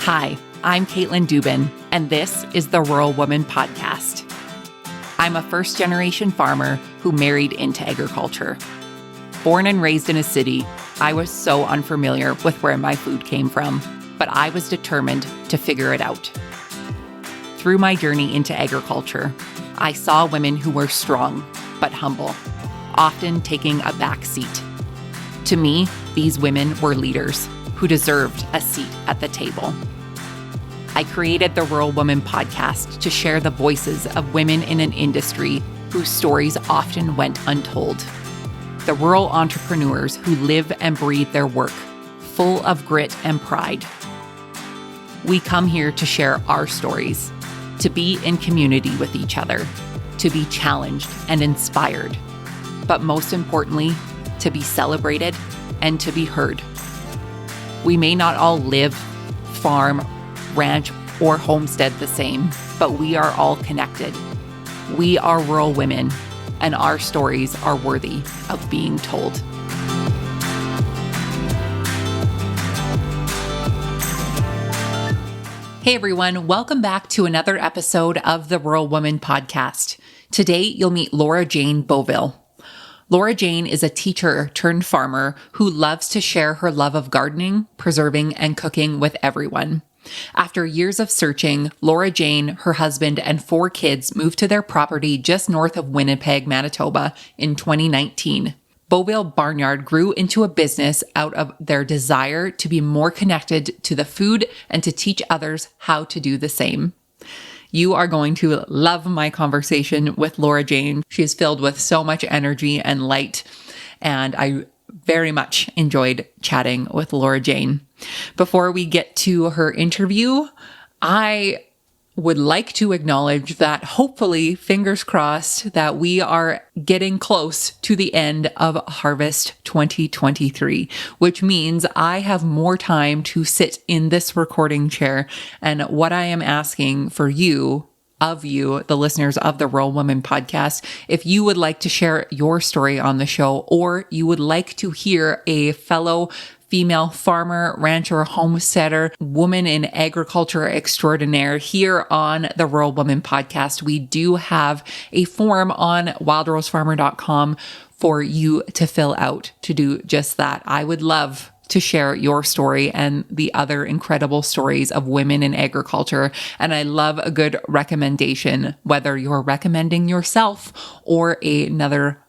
Hi, I'm Caitlin Dubin, and this is the Rural Woman Podcast. I'm a first-generation farmer who married into agriculture. Born and raised in a city, I was so unfamiliar with where my food came from, but I was determined to figure it out. Through my journey into agriculture, I saw women who were strong but humble, often taking a back seat. To me, these women were leaders who deserved a seat at the table. I created the Rural Woman Podcast to share the voices of women in an industry whose stories often went untold. The rural entrepreneurs who live and breathe their work, full of grit and pride. We come here to share our stories, to be in community with each other, to be challenged and inspired, but most importantly, to be celebrated and to be heard. We may not all live, farm, ranch, or homestead the same, but we are all connected. We are rural women, and our stories are worthy of being told. Hey everyone, welcome back to another episode of the Rural Woman Podcast. Today, you'll meet Laura Jane Boville. Laura Jane is a teacher turned farmer who loves to share her love of gardening, preserving, and cooking with everyone. After years of searching, Laura Jane, her husband, and 4 kids moved to their property just north of Winnipeg, Manitoba in 2019. Bovilles Barnyard grew into a business out of their desire to be more connected to the food and to teach others how to do the same. You are going to love my conversation with Laura Jane. She is filled with so much energy and light, and I very much enjoyed chatting with Laura Jane. Before we get to her interview, I would like to acknowledge that hopefully, fingers crossed, that we are getting close to the end of Harvest 2023, which means I have more time to sit in this recording chair. And what I am asking for you, the listeners of the Rural Woman Podcast, if you would like to share your story on the show, or you would like to hear a fellow female farmer, rancher, homesteader, woman in agriculture extraordinaire here on the Rural Woman Podcast, we do have a form on wildrosefarmer.com for you to fill out to do just that. I would love to share your story and the other incredible stories of women in agriculture. And I love a good recommendation, whether you're recommending yourself or another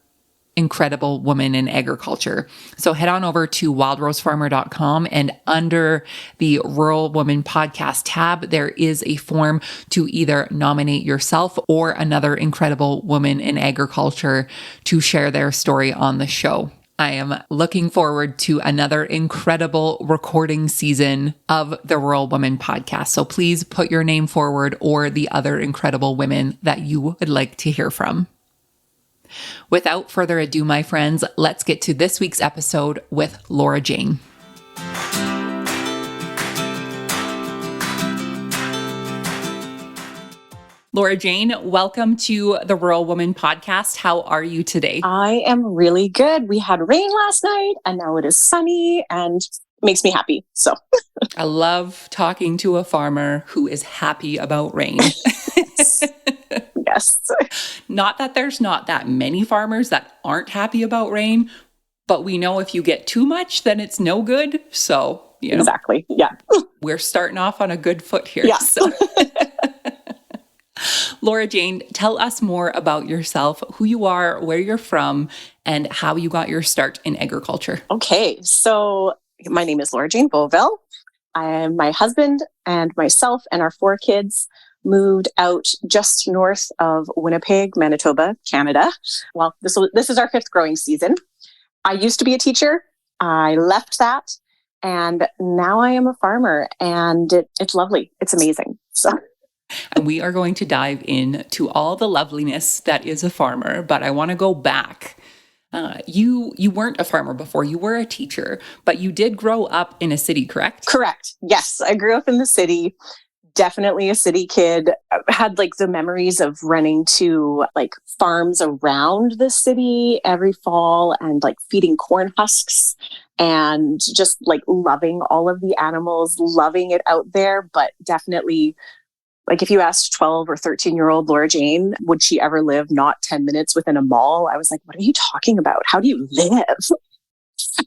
incredible woman in agriculture. So head on over to wildrosefarmer.com, and under the Rural Woman Podcast tab, there is a form to either nominate yourself or another incredible woman in agriculture to share their story on the show. I am looking forward to another incredible recording season of the Rural Woman Podcast. So please put your name forward or the other incredible women that you would like to hear from. Without further ado, my friends, let's get to this week's episode with Laura Jane. Laura Jane, welcome to the Rural Woman Podcast. How are you today? I am really good. We had rain last night and now it is sunny and makes me happy. So I love talking to a farmer who is happy about rain. Yes. Not that there's not that many farmers that aren't happy about rain, but we know if you get too much, then it's no good. So, Exactly. Yeah. We're starting off on a good foot here. Yeah. So. Laura Jane, tell us more about yourself, who you are, where you're from, and how you got your start in agriculture. Okay. So my name is Laura Jane Boville. My husband and myself and our 4 kids moved out just north of Winnipeg, Manitoba, Canada. Well, this is our 5th growing season. I used to be a teacher. I left that, and now I am a farmer, and it's lovely. It's amazing. So. And we are going to dive into all the loveliness that is a farmer, but I want to go back. You weren't a farmer before, you were a teacher, but you did grow up in a city, correct? Correct. Yes, I grew up in the city. definitely a city kid. I had like the memories of running to like farms around the city every fall and like feeding corn husks and just like loving all of the animals, loving it out there. But definitely, like if you asked 12 or 13-year-old Laura Jane, would she ever live not 10 minutes within a mall? I was like, what are you talking about? How do you live?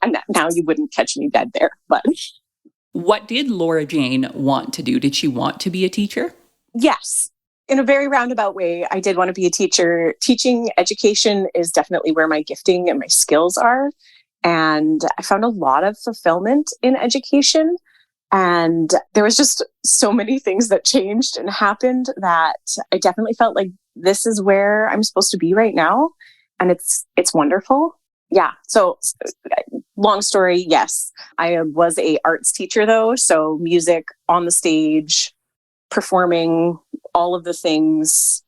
And now you wouldn't catch me dead there. But what did Laura Jane want to do? Did she want to be a teacher? yes, in a very roundabout way, I did want to be a teacher. Teaching education is definitely where my gifting and my skills are. And I found a lot of fulfillment in education. And there was just so many things that changed and happened that I definitely felt like this is where I'm supposed to be right now. And it's wonderful. Yeah. So long story. Yes, I was a arts teacher though. So music on the stage, performing, all of the things.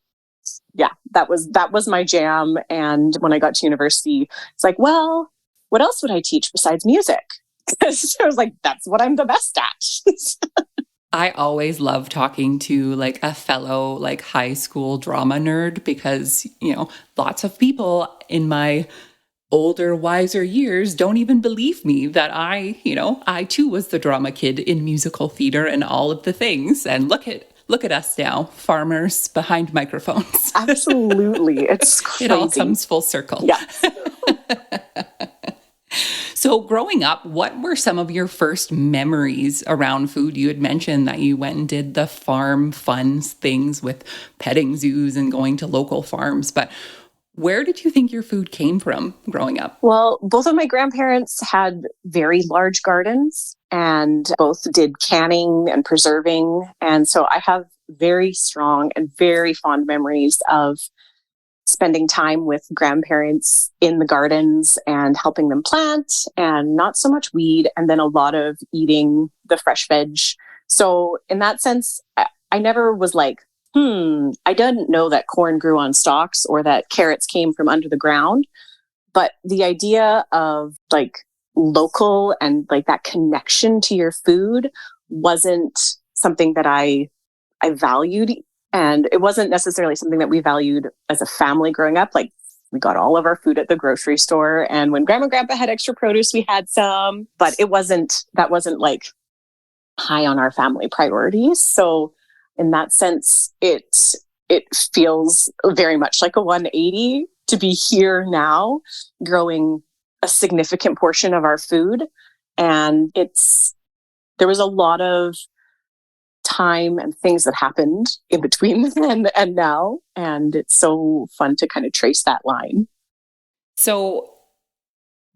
Yeah, that was my jam. And when I got to university, it's like, well, what else would I teach besides music? So I was like, that's what I'm the best at. I always love talking to like a fellow like high school drama nerd because, lots of people in my older, wiser years don't even believe me that I too was the drama kid in musical theater and all of the things. And look at us now, farmers behind microphones. Absolutely. It's crazy. It all comes full circle. Yeah. So growing up, what were some of your first memories around food? You had mentioned that you went and did the farm fun things with petting zoos and going to local farms, but where did you think your food came from growing up? Well, both of my grandparents had very large gardens and both did canning and preserving. And so I have very strong and very fond memories of spending time with grandparents in the gardens and helping them plant and not so much weed, and then a lot of eating the fresh veg. So in that sense, I never was like, I didn't know that corn grew on stalks or that carrots came from under the ground. But the idea of like local and like that connection to your food wasn't something that I valued. And it wasn't necessarily something that we valued as a family growing up. Like we got all of our food at the grocery store. And when grandma and grandpa had extra produce, we had some, but that wasn't like high on our family priorities. So in that sense, it feels very much like a 180 to be here now, growing a significant portion of our food. And there was a lot of time and things that happened in between then and now. And it's so fun to kind of trace that line. So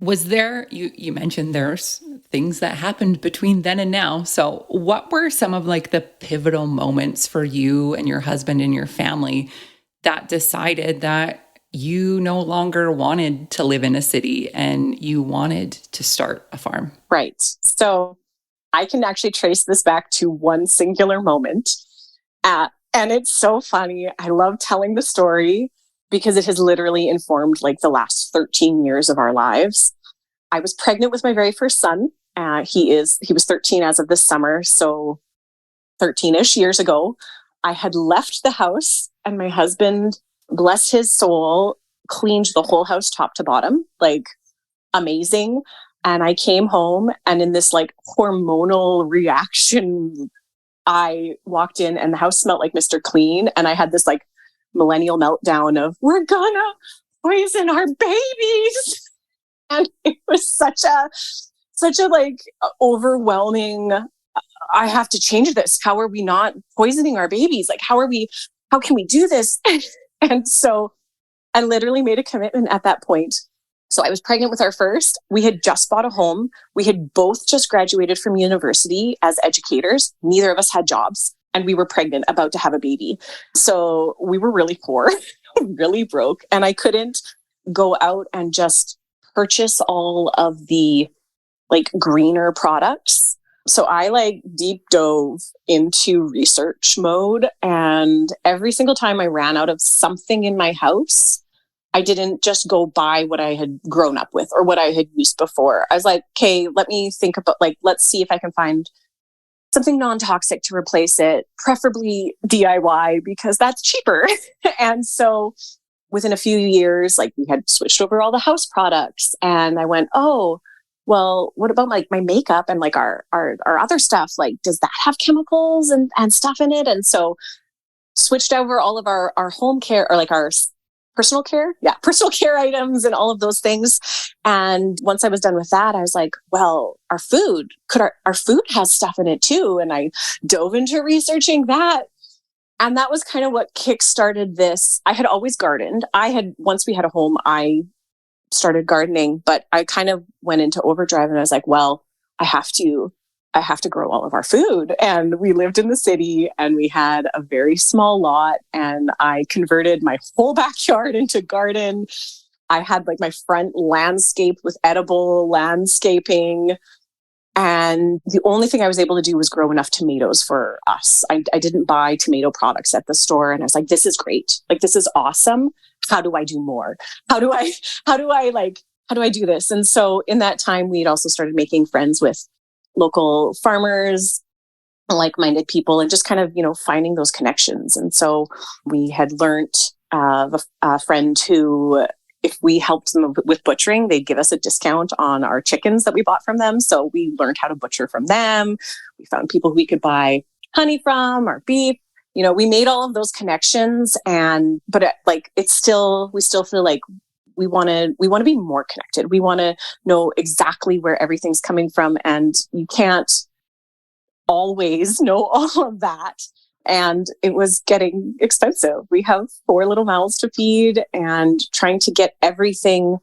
was there, you mentioned there's things that happened between then and now. So what were some of like the pivotal moments for you and your husband and your family that decided that you no longer wanted to live in a city and you wanted to start a farm? Right. So I can actually trace this back to one singular moment. And it's so funny. I love telling the story because it has literally informed like the last 13 years of our lives. I was pregnant with my very first son. He was 13 as of this summer. So 13-ish years ago, I had left the house and my husband, bless his soul, cleaned the whole house top to bottom, like amazing. And I came home and in this like hormonal reaction, I walked in and the house smelled like Mr. Clean. And I had this like millennial meltdown of, we're gonna poison our babies. And it was such a like overwhelming, I have to change this. How are we not poisoning our babies? Like, how can we do this? And so I literally made a commitment at that point. So I was pregnant with our first. We had just bought a home. We had both just graduated from university as educators. Neither of us had jobs. And we were pregnant, about to have a baby. So we were really poor, really broke. And I couldn't go out and just purchase all of the like greener products. So I like deep dove into research mode. And every single time I ran out of something in my house, I didn't just go buy what I had grown up with or what I had used before. I was like, okay, let me think about let's see if I can find something non-toxic to replace it, preferably DIY because that's cheaper. And so within a few years, like we had switched over all the house products, and I went, oh, well, what about like my makeup and like our other stuff? Like, does that have chemicals and stuff in it? And so switched over all of our home care, or like our personal care. Yeah. Personal care items and all of those things. And once I was done with that, I was like, well, our food has stuff in it too. And I dove into researching that. And that was kind of what kickstarted this. I had always gardened. Once we had a home, I started gardening, but I kind of went into overdrive, and I was like, well, I have to grow all of our food. And we lived in the city, and we had a very small lot, and I converted my whole backyard into garden. I had like my front landscaped with edible landscaping. And the only thing I was able to do was grow enough tomatoes for us. I didn't buy tomato products at the store. And I was like, this is great. Like, this is awesome. How do I do more? How do I do this? And so in that time, we'd also started making friends with local farmers, like-minded people, and just kind of, finding those connections. And so we had learned a friend who, if we helped them with butchering, they'd give us a discount on our chickens that we bought from them. So we learned how to butcher from them. We found people who we could buy honey from, or beef. We made all of those connections, but we still feel like we want to be more connected. We want to know exactly where everything's coming from, and you can't always know all of that. And it was getting expensive. We have 4 little mouths to feed, and trying to get everything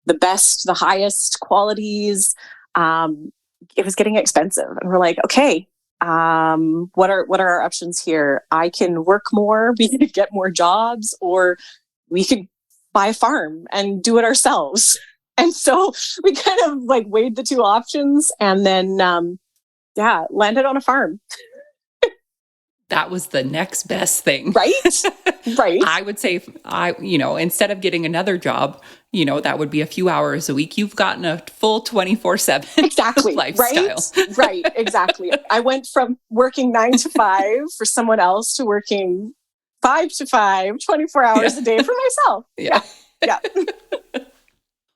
the best, the highest qualities. It was getting expensive, and we're like, okay, what are our options here? I can work more, we could get more jobs, or we could buy a farm and do it ourselves. And so we kind of like weighed the two options, and then, landed on a farm. That was the next best thing. Right? Right. I would say, instead of getting another job, that would be a few hours a week. You've gotten a full 24/7 exactly. lifestyle. Right. Exactly. I went from working 9 to 5 for someone else to working 5 to 5, 24 hours a day for myself. Yeah. Yeah.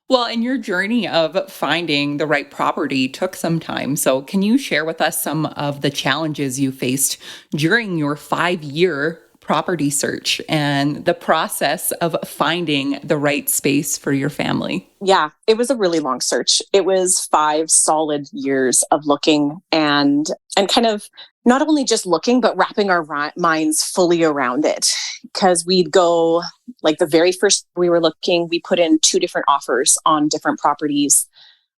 Well, and your journey of finding the right property took some time. So can you share with us some of the challenges you faced during your 5-year property search and the process of finding the right space for your family? Yeah, it was a really long search. It was 5 solid years of looking and kind of not only just looking, but wrapping our minds fully around it. Because we'd go, like the very first we were looking, we put in 2 different offers on different properties,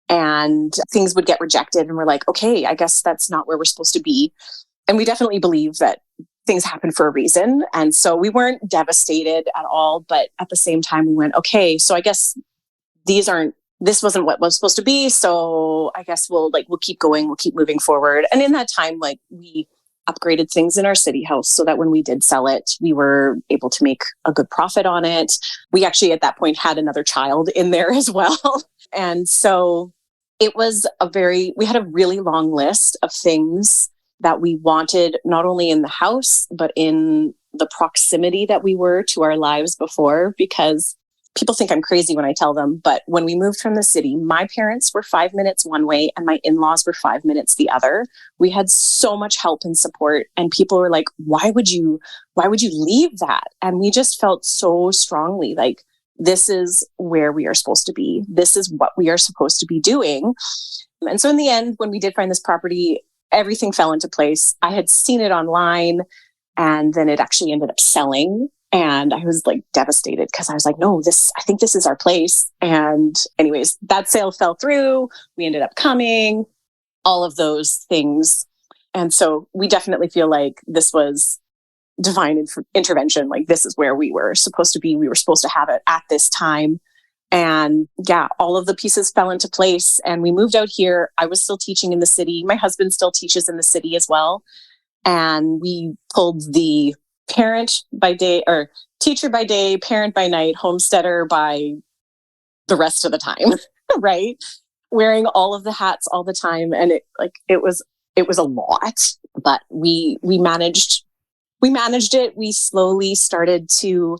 and things would get rejected. And we're like, okay, I guess that's not where we're supposed to be. And we definitely believe that things happen for a reason. And so we weren't devastated at all. But at the same time, we went, okay, so I guess this wasn't what was supposed to be. So I guess we'll keep going. We'll keep moving forward. And in that time, we upgraded things in our city house so that when we did sell it, we were able to make a good profit on it. We actually at that point had another child in there as well. And so it was we had a really long list of things that we wanted, not only in the house, but in the proximity that we were to our lives before, because people think I'm crazy when I tell them, but when we moved from the city, my parents were 5 minutes one way and my in-laws were 5 minutes the other. We had so much help and support, and people were like, why would you leave that? And we just felt so strongly like, this is where we are supposed to be. This is what we are supposed to be doing. And so in the end, when we did find this property, everything fell into place. I had seen it online, and then it actually ended up selling. And I was like devastated because I was like, no, I think this is our place. And anyways, that sale fell through. We ended up coming, all of those things. And so we definitely feel like this was divine intervention. Like, this is where we were supposed to be. We were supposed to have it at this time. And yeah, all of the pieces fell into place, and we moved out here. I was still teaching in the city. My husband still teaches in the city as well. And we pulled the parent by day, or teacher by day, parent by night, homesteader by the rest of the time, right? Wearing all of the hats all the time. And it was it was a lot, but we managed it. We slowly started to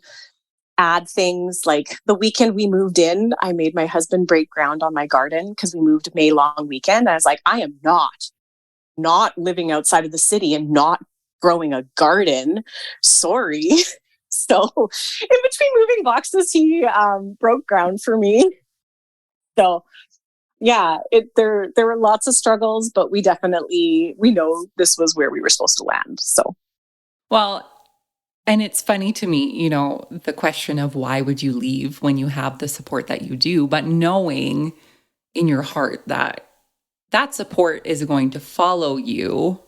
add things. Like the weekend we moved in, I made my husband break ground on my garden because we moved May long weekend. I was like, I am not living outside of the city and not growing a garden. Sorry. So in between moving boxes, he broke ground for me. So yeah, there were lots of struggles, but we know this was where we were supposed to land. So, well, and it's funny to me, you know, the question of why would you leave when you have the support that you do, but knowing in your heart that that support is going to follow you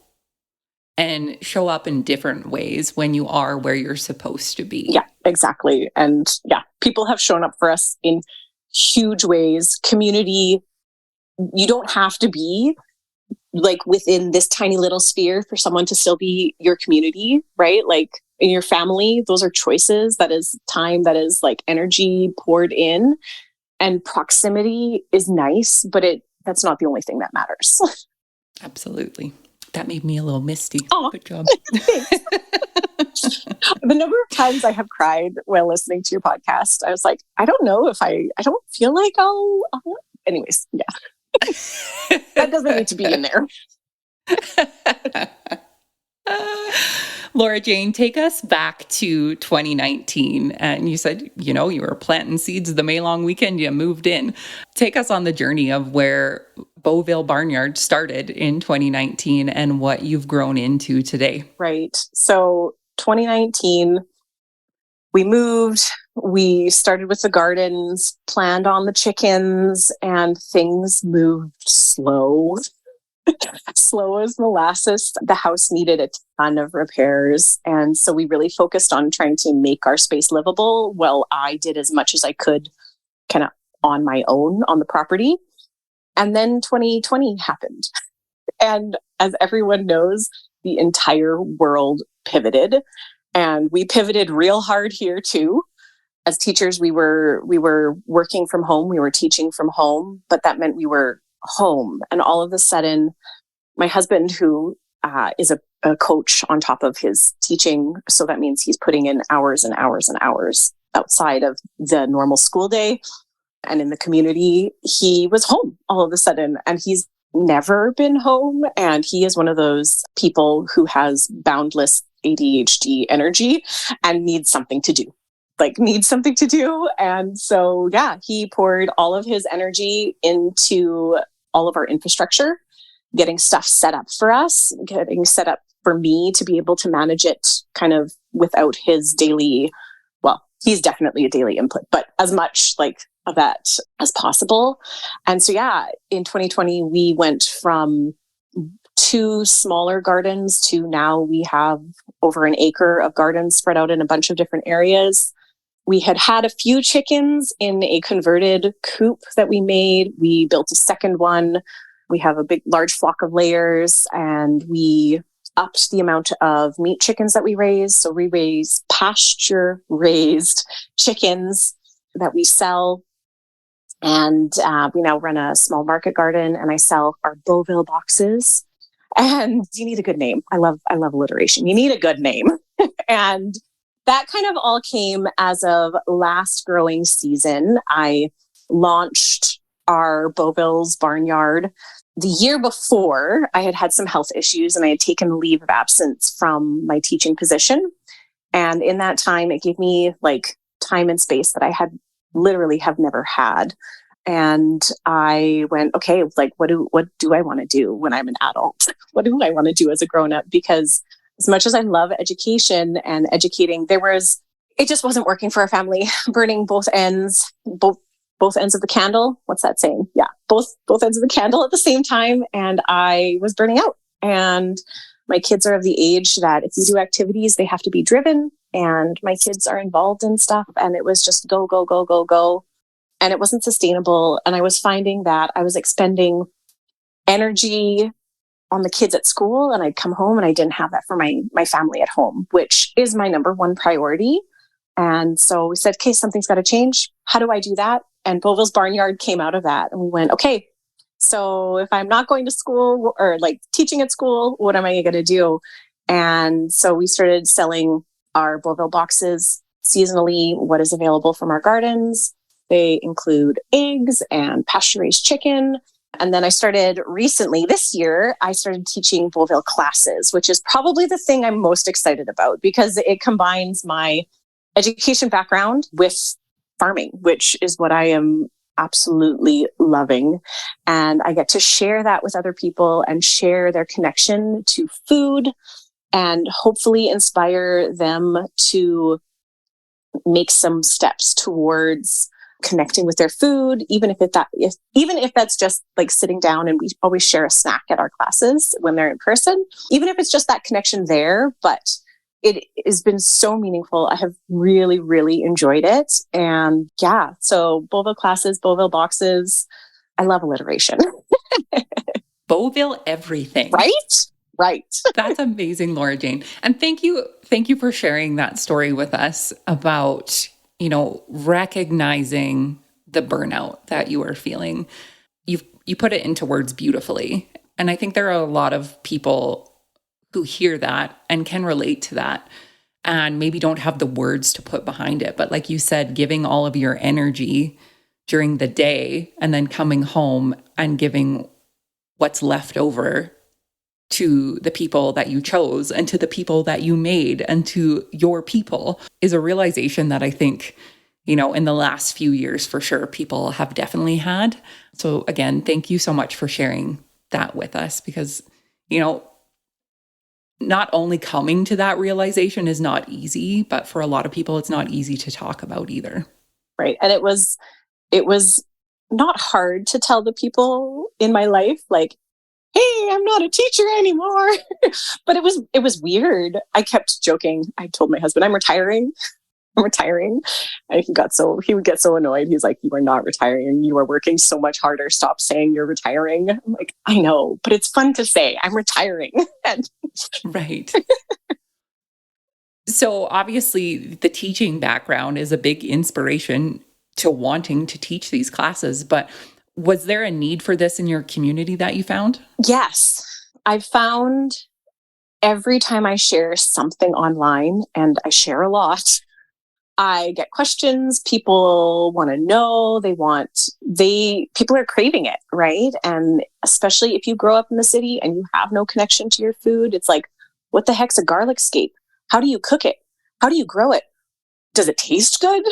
and show up in different ways when you are where you're supposed to be. Yeah, exactly. And yeah, people have shown up for us in huge ways. Community, you don't have to be like within this tiny little sphere for someone to still be your community, right? Like in your family, those are choices. That is time, that is like energy poured in, and proximity is nice, but that's not the only thing that matters. Absolutely. That made me a little misty. Oh, good job. The number of times I have cried while listening to your podcast, I was like, I don't know if I don't feel like I'll anyways, yeah. That doesn't need to be in there. Laura Jane, take us back to 2019. And you said, you know, you were planting seeds the May long weekend, you moved in. Take us on the journey of where Bovilles Barnyard started in 2019 and what you've grown into today. Right. So 2019, we moved, we started with the gardens, planned on the chickens, and things moved slow. Slow as molasses. The house needed a ton of repairs. And so we really focused on trying to make our space livable. Well, I did as much as I could kind of on my own on the property. And then 2020 happened. And as everyone knows, the entire world pivoted. And we pivoted real hard here too. As teachers, we were working from home, we were teaching from home, but that meant we were home. And all of a sudden, my husband, who is a coach on top of his teaching, so that means he's putting in hours and hours and hours outside of the normal school day and in the community, he was home all of a sudden, and he's never been home. And he is one of those people who has boundless ADHD energy and needs something to do. And so, yeah, he poured all of his energy into all of our infrastructure, getting stuff set up for us, getting set up for me to be able to manage it kind of without his daily, well, he's definitely a daily input, but as much like of that as possible. And so, yeah, in 2020, we went from 2 smaller gardens to now we have over an acre of gardens spread out in a bunch of different areas. We had a few chickens in a converted coop that we made. We built a second one. We have a large flock of layers, and we upped the amount of meat chickens that we raise. So we raise pasture-raised chickens that we sell. And we now run a small market garden, and I sell our Bowville boxes. And you need a good name. I love alliteration. You need a good name. And that kind of all came as of last growing season. I launched our Bovilles Barnyard the year before. I had some health issues, and I had taken leave of absence from my teaching position. And in that time, it gave me like time and space that I had literally have never had. And I went, okay, like, what do I want to do when I'm an adult? What do I want to do as a grown up? Because as much as I love education and educating, it just wasn't working for our family, burning both ends of the candle. What's that saying? Yeah. Both ends of the candle at the same time. And I was burning out. And my kids are of the age that if we do activities, they have to be driven, and my kids are involved in stuff. And it was just go, go, go, go, go. And it wasn't sustainable. And I was finding that I was expending energy on the kids at school, and I'd come home and I didn't have that for my family at home, which is my number one priority. And so we said, okay, something's got to change. How do I do that? And Bovilles Barnyard came out of that. And we went, okay, So if I'm not going to school or like teaching at school, what am I going to do? And so we started selling our Bowville boxes seasonally, what is available from our gardens. They include eggs and pasture-raised chicken. And then I started recently, this year, I started teaching Bowville classes, which is probably the thing I'm most excited about because it combines my education background with farming, which is what I am absolutely loving. And I get to share that with other people and share their connection to food and hopefully inspire them to make some steps towards connecting with their food, even if that's just like sitting down, and we always share a snack at our classes when they're in person, even if it's just that connection there. But it has been so meaningful. I have really, really enjoyed it. And yeah, so Bowville classes, Bowville boxes. I love alliteration. Bowville everything. Right? Right. That's amazing, Laura Jane. And thank you for sharing that story with us about, recognizing the burnout that you are feeling. You put it into words beautifully. And I think there are a lot of people who hear that and can relate to that and maybe don't have the words to put behind it. But like you said, giving all of your energy during the day and then coming home and giving what's left over to the people that you chose and to the people that you made and to your people is a realization that I think, in the last few years, for sure, people have definitely had. So again, thank you so much for sharing that with us because, not only coming to that realization is not easy, but for a lot of people, it's not easy to talk about either. Right. And it was not hard to tell the people in my life, like, hey, I'm not a teacher anymore. But it was weird. I kept joking. I told my husband, I'm retiring. And he would get so annoyed. He's like, you are not retiring. You are working so much harder. Stop saying you're retiring. I'm like, I know, but it's fun to say I'm retiring. Right. So obviously the teaching background is a big inspiration to wanting to teach these classes, but was there a need for this in your community that you found? Yes. I found every time I share something online, and I share a lot, I get questions. People want to know. People are craving it, right? And especially if you grow up in the city and you have no connection to your food, it's like, what the heck's a garlic scape? How do you cook it? How do you grow it? Does it taste good?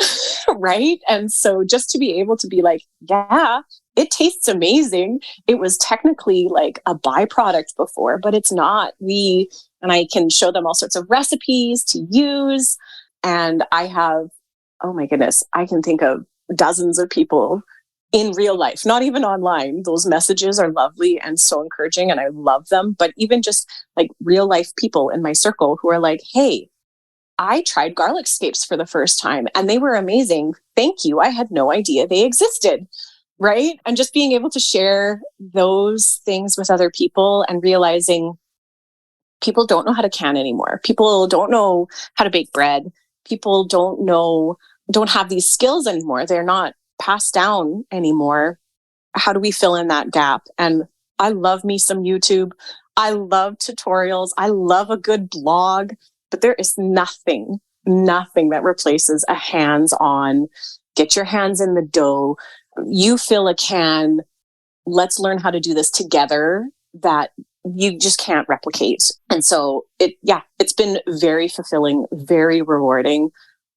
Right? And so just to be able to be like, yeah, it tastes amazing. It was technically like a byproduct before, but it's not. And I can show them all sorts of recipes to use. And I have, oh my goodness, I can think of dozens of people in real life, not even online. Those messages are lovely and so encouraging, and I love them. But even just like real life people in my circle who are like, hey, I tried garlic scapes for the first time and they were amazing. Thank you. I had no idea they existed. Right. And just being able to share those things with other people and realizing people don't know how to can anymore. People don't know how to bake bread. People don't have these skills anymore. They're not passed down anymore. How do we fill in that gap? And I love me some YouTube. I love tutorials. I love a good blog, but there is nothing that replaces a hands-on, get your hands in the dough. You fill a can. Let's learn how to do this together. That you just can't replicate. And so it's been very fulfilling, very rewarding.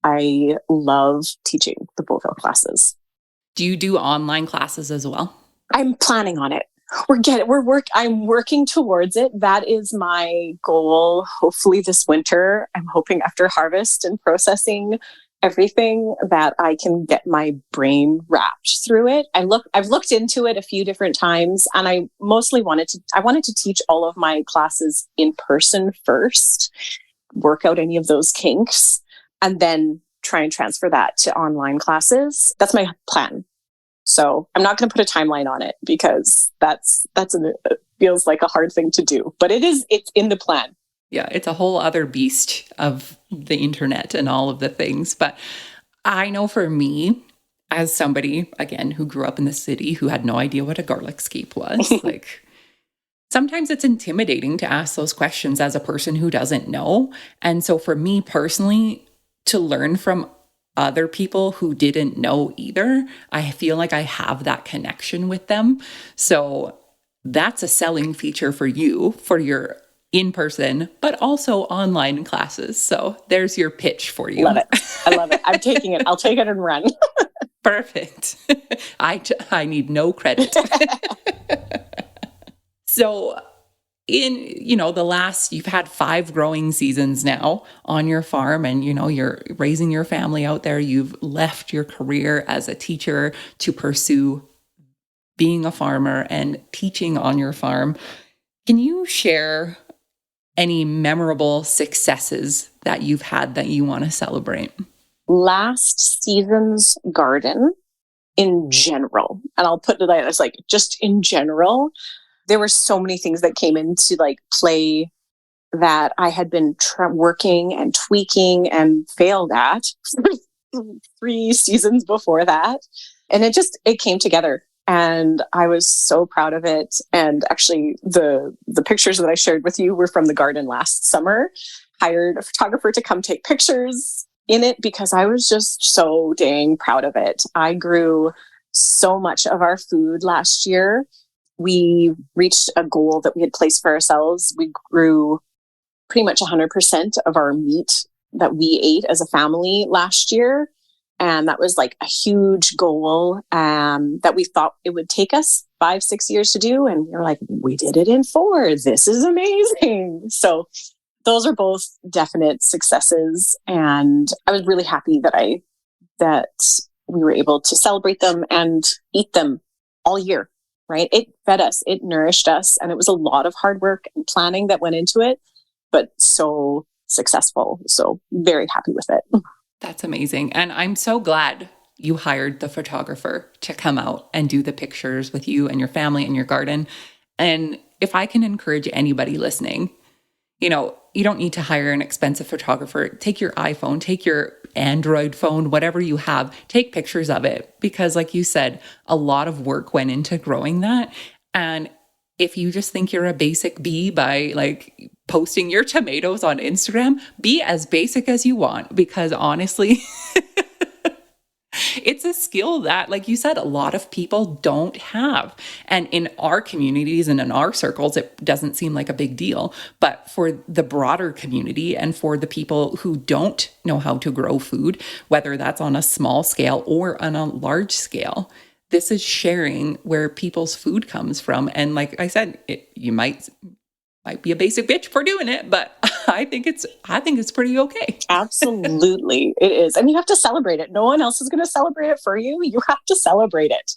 I love teaching the Bowville classes. Do you do online classes as well? I'm planning on it. I'm working towards it. That is my goal. Hopefully this winter, I'm hoping after harvest and processing everything that I can get my brain wrapped through it. I've looked into it a few different times, and I mostly wanted to teach all of my classes in person first, work out any of those kinks, and then try and transfer that to online classes. That's my plan. So I'm not going to put a timeline on it because it feels like a hard thing to do, but it's in the plan. Yeah, it's a whole other beast of the internet and all of the things. But I know for me, as somebody, again, who grew up in the city, who had no idea what a garlic scape was, like, sometimes it's intimidating to ask those questions as a person who doesn't know. And so for me personally, to learn from other people who didn't know either, I feel like I have that connection with them. So that's a selling feature for you, for your in-person, but also online classes. So there's your pitch for you. Love it. I love it. I'm taking it. I'll take it and run. Perfect. I need no credit. So you've had 5 growing seasons now on your farm, and, you're raising your family out there. You've left your career as a teacher to pursue being a farmer and teaching on your farm. Can you share any memorable successes that you've had that you want to celebrate? Last season's garden in general, and I'll put it as like just in general, there were so many things that came into like play that I had been working and tweaking and failed at for 3 seasons before that. And it came together, and I was so proud of it. And actually the pictures that I shared with you were from the garden last summer. Hired a photographer to come take pictures in it because I was just so dang proud of it. I grew so much of our food last year. We reached a goal that we had placed for ourselves. We grew pretty much 100% of our meat that we ate as a family last year. And that was like a huge goal that we thought it would take us 5-6 years to do. And we were like, we did it in 4. This is amazing. So those are both definite successes. And I was really happy that we were able to celebrate them and eat them all year, right? It fed us, it nourished us, and it was a lot of hard work and planning that went into it, but so successful. So very happy with it. That's amazing. And I'm so glad you hired the photographer to come out and do the pictures with you and your family and your garden. And if I can encourage anybody listening, you don't need to hire an expensive photographer. Take your iPhone, take your Android phone, whatever you have, take pictures of it. Because like you said, a lot of work went into growing that. And if you just think you're a basic bee by like posting your tomatoes on Instagram, be as basic as you want. Because honestly, it's a skill that, like you said, a lot of people don't have. And in our communities and in our circles, it doesn't seem like a big deal. But for the broader community and for the people who don't know how to grow food, whether that's on a small scale or on a large scale, this is sharing where people's food comes from. And like I said, you might be a basic bitch for doing it, but I think it's pretty okay. Absolutely. It is. And you have to celebrate it. No one else is going to celebrate it for you. You have to celebrate it.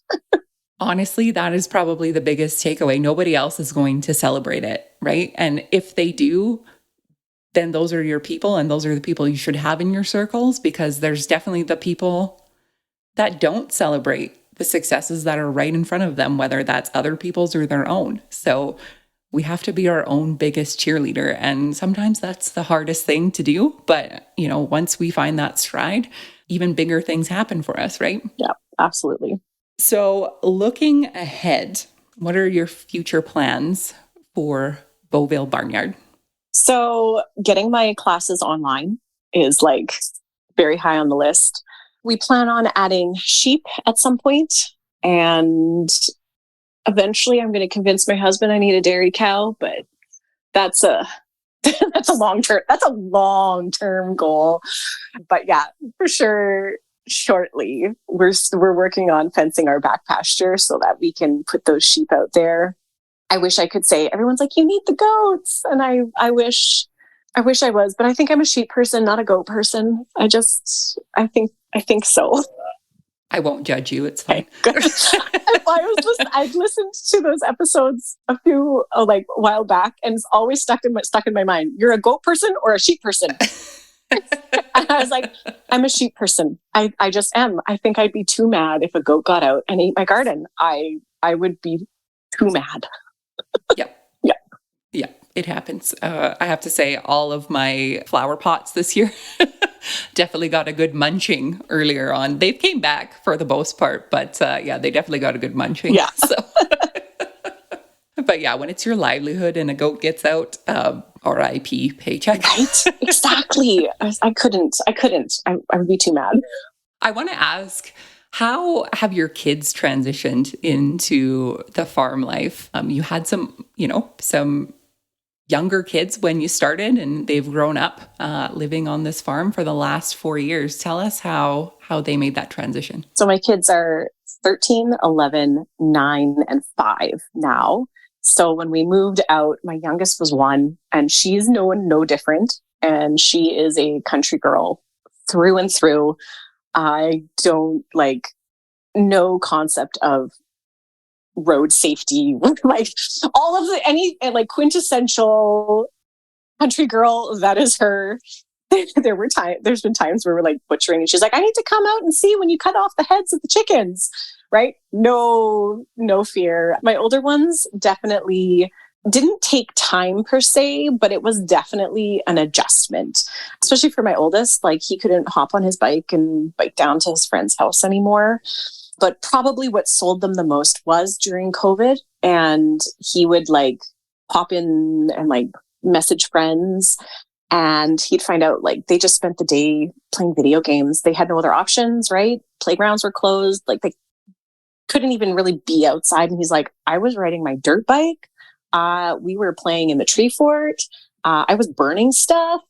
Honestly, that is probably the biggest takeaway. Nobody else is going to celebrate it, right? And if they do, then those are your people, and those are the people you should have in your circles, because there's definitely the people that don't celebrate the successes that are right in front of them, whether that's other people's or their own. So we have to be our own biggest cheerleader. And sometimes that's the hardest thing to do. But, once we find that stride, even bigger things happen for us, right? Yeah, absolutely. So looking ahead, what are your future plans for Bovilles Barnyard? So getting my classes online is like very high on the list. We plan on adding sheep at some point, and eventually I'm going to convince my husband I need a dairy cow, but that's a long-term goal. But yeah, for sure, shortly we're working on fencing our back pasture so that we can put those sheep out there. I wish I could say, everyone's like, you need the goats, and I wish I was, but I think I'm a sheep person, not a goat person. I think so. I won't judge you. It's fine. I've listened to those episodes a while back, and it's always stuck in my mind. You're a goat person or a sheep person? And I was like, I'm a sheep person. I just am. I think I'd be too mad if a goat got out and ate my garden. I would be too mad. Yep. Yeah. Yeah. It happens. I have to say, all of my flower pots this year definitely got a good munching earlier on. They came back for the most part, but yeah, they definitely got a good munching. Yeah. So. But yeah, when it's your livelihood and a goat gets out, RIP paycheck. Right? Exactly. I couldn't. I would be too mad. I want to ask, how have your kids transitioned into the farm life? You had some younger kids when you started, and they've grown up living on this farm for the last 4 years. Tell us how they made that transition. So my kids are 13, 11, 9, and 5 now. So when we moved out, my youngest was 1, and she's no different. And she is a country girl through and through. I don't no concept of road safety, like all of the quintessential country girl. That is her. There's been times where we're like butchering, and she's like, "I need to come out and see when you cut off the heads of the chickens." Right? No fear. My older ones definitely didn't take time per se, but it was definitely an adjustment, especially for my oldest. Like, he couldn't hop on his bike and bike down to his friend's house anymore. But probably what sold them the most was during COVID, and he would pop in and message friends, and he'd find out they just spent the day playing video games. They had no other options, right? Playgrounds were closed. They couldn't even really be outside. And he's like, I was riding my dirt bike. We were playing in the tree fort. I was burning stuff.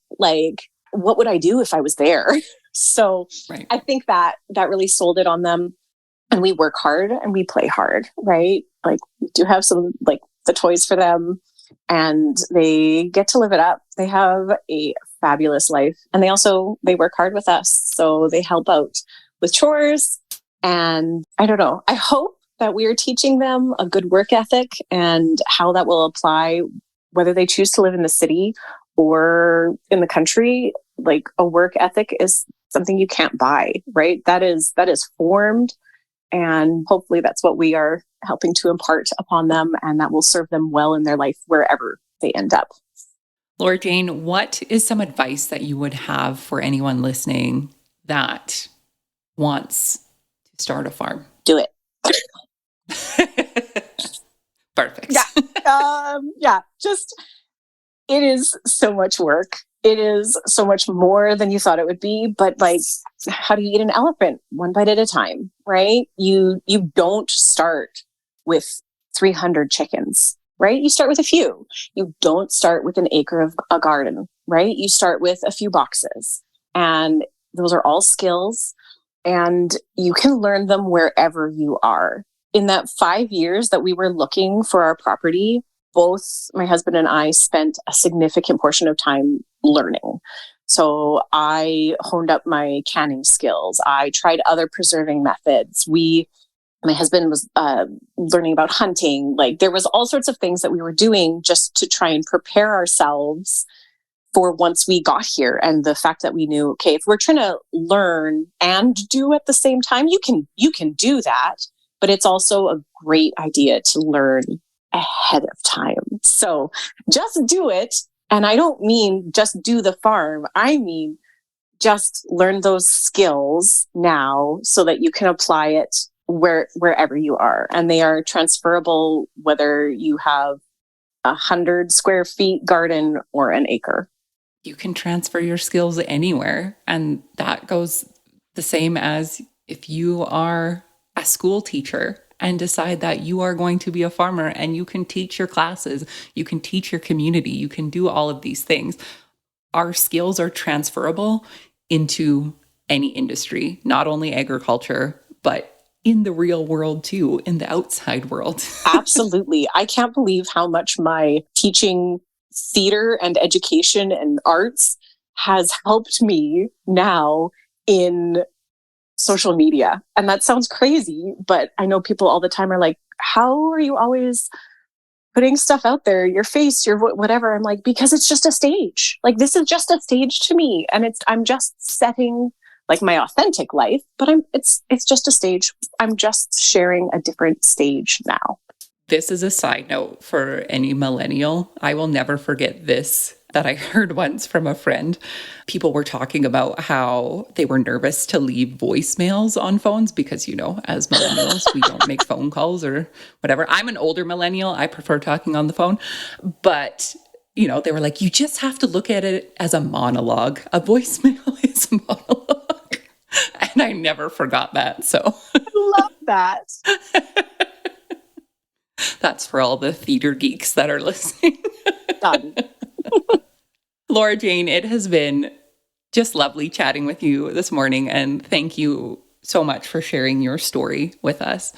What would I do if I was there? So right. I think that really sold it on them. And we work hard and we play hard, right? We do have some the toys for them, and they get to live it up. They have a fabulous life, and they work hard with us. So they help out with chores. And I don't know, I hope that we are teaching them a good work ethic and how that will apply, whether they choose to live in the city or in the country. A work ethic is something you can't buy, right? That is formed. And hopefully that's what we are helping to impart upon them, and that will serve them well in their life wherever they end up. Laura Jane, what is some advice that you would have for anyone listening that wants to start a farm? Do it. Perfect. Yeah. It is so much work. It is so much more than you thought it would be. But how do you eat an elephant? One bite at a time, right? You don't start with 300 chickens, right? You start with a few. You don't start with an acre of a garden, right? You start with a few boxes, and those are all skills, and you can learn them wherever you are. In that 5 years that we were looking for our property, both my husband and I spent a significant portion of time learning. So I honed up my canning skills. I tried other preserving methods. My husband was learning about hunting. There was all sorts of things that we were doing just to try and prepare ourselves for once we got here. And the fact that we knew, okay, if we're trying to learn and do at the same time, you can do that. But it's also a great idea to learn ahead of time. So just do it. And I don't mean just do the farm. I mean, just learn those skills now so that you can apply it wherever you are. And they are transferable, whether you have 100 square feet garden or an acre. You can transfer your skills anywhere. And that goes the same as if you are a school teacher and decide that you are going to be a farmer, and you can teach your classes, you can teach your community, you can do all of these things. Our skills are transferable into any industry, not only agriculture, but in the real world too, in the outside world. Absolutely. I can't believe how much my teaching theater and education and arts has helped me now in social media. And that sounds crazy, but I know people all the time are like, how are you always putting stuff out there, your face, your whatever? I'm like, because it's just a stage. This is just a stage to me. And I'm just setting my authentic life, but it's just a stage. I'm just sharing a different stage now. This is a side note for any millennial. I will never forget this that I heard once from a friend. People were talking about how they were nervous to leave voicemails on phones because, as millennials, we don't make phone calls or whatever. I'm an older millennial. I prefer talking on the phone. But, they were like, you just have to look at it as a monologue. A voicemail is a monologue. And I never forgot that. So I love that. That's for all the theater geeks that are listening. Done. Laura Jane, it has been just lovely chatting with you this morning. And thank you so much for sharing your story with us.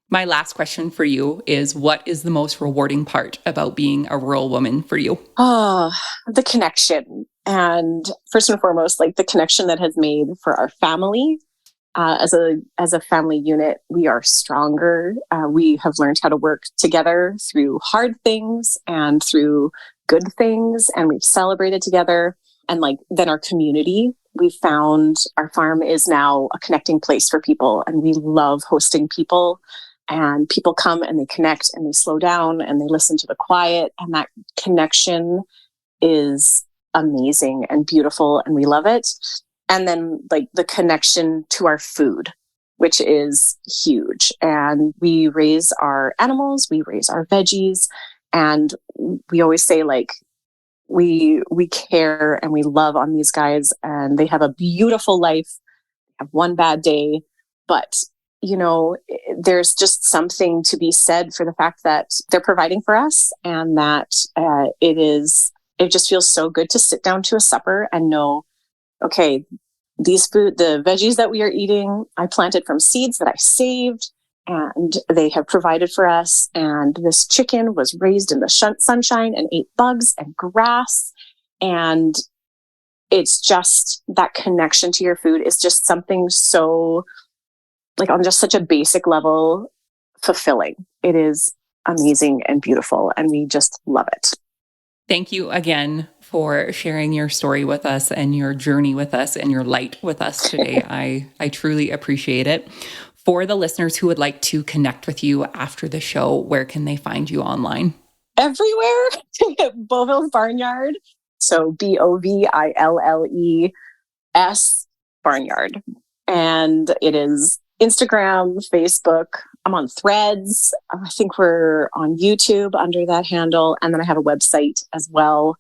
My last question for you is, what is the most rewarding part about being a rural woman for you? Oh, the connection. And first and foremost, like the connection that has made for our family. As a family unit, we are stronger. We have learned how to work together through hard things and through good things, and we've celebrated together. And then our community, we found our farm is now a connecting place for people, and we love hosting people. And people come and they connect and they slow down and they listen to the quiet, and that connection is amazing and beautiful, and we love it. And then the connection to our food, which is huge. And we raise our animals, we raise our veggies, and we always say we care and we love on these guys, and they have a beautiful life, have one bad day. But, there's just something to be said for the fact that they're providing for us, and that it just feels so good to sit down to a supper and know, okay, the veggies that we are eating, I planted from seeds that I saved, and they have provided for us. And this chicken was raised in the sunshine and ate bugs and grass. And it's just that connection to your food is just something so, on just such a basic level, fulfilling. It is amazing and beautiful, and we just love it. Thank you again for sharing your story with us and your journey with us and your light with us today. I truly appreciate it. For the listeners who would like to connect with you after the show, where can they find you online? Everywhere. Bovilles Barnyard. So Boville's Barnyard. And it is Instagram, Facebook. I'm on Threads. I think we're on YouTube under that handle. And then I have a website as well,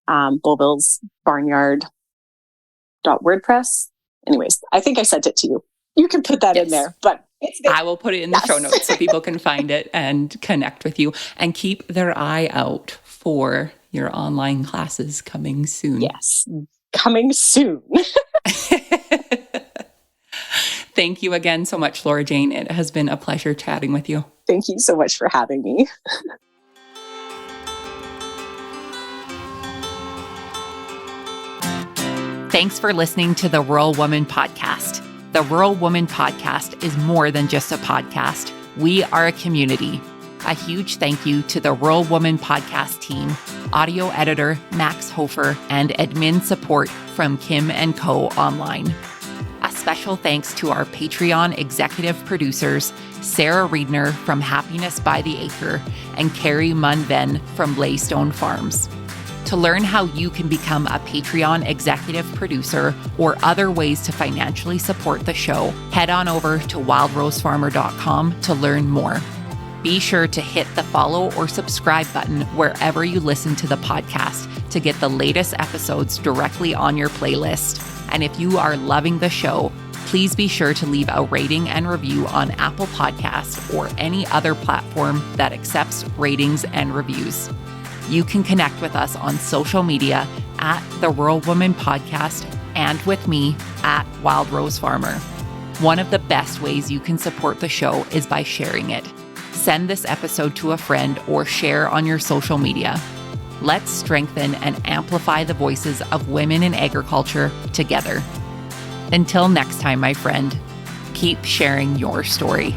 Bovilles Barnyard.wordpress. Anyways, I think I sent it to you. You can put that in there, but it's there. I will put it in the show notes so people can find it and connect with you, and keep their eye out for your online classes coming soon. Yes, coming soon. Thank you again so much, Laura Jane. It has been a pleasure chatting with you. Thank you so much for having me. Thanks for listening to the Rural Woman Podcast. The Rural Woman Podcast is more than just a podcast. We are a community. A huge thank you to the Rural Woman Podcast team, audio editor Max Hofer, and admin support from Kim & Co. Online. A special thanks to our Patreon executive producers, Sarah Riedner from Happiness by the Acre and Carrie Munven from Laystone Farms. To learn how you can become a Patreon executive producer or other ways to financially support the show, head on over to wildrosefarmer.com to learn more. Be sure to hit the follow or subscribe button wherever you listen to the podcast to get the latest episodes directly on your playlist. And if you are loving the show, please be sure to leave a rating and review on Apple Podcasts or any other platform that accepts ratings and reviews. You can connect with us on social media at The Rural Woman Podcast and with me at Wild Rose Farmer. One of the best ways you can support the show is by sharing it. Send this episode to a friend or share on your social media. Let's strengthen and amplify the voices of women in agriculture together. Until next time, my friend, keep sharing your story.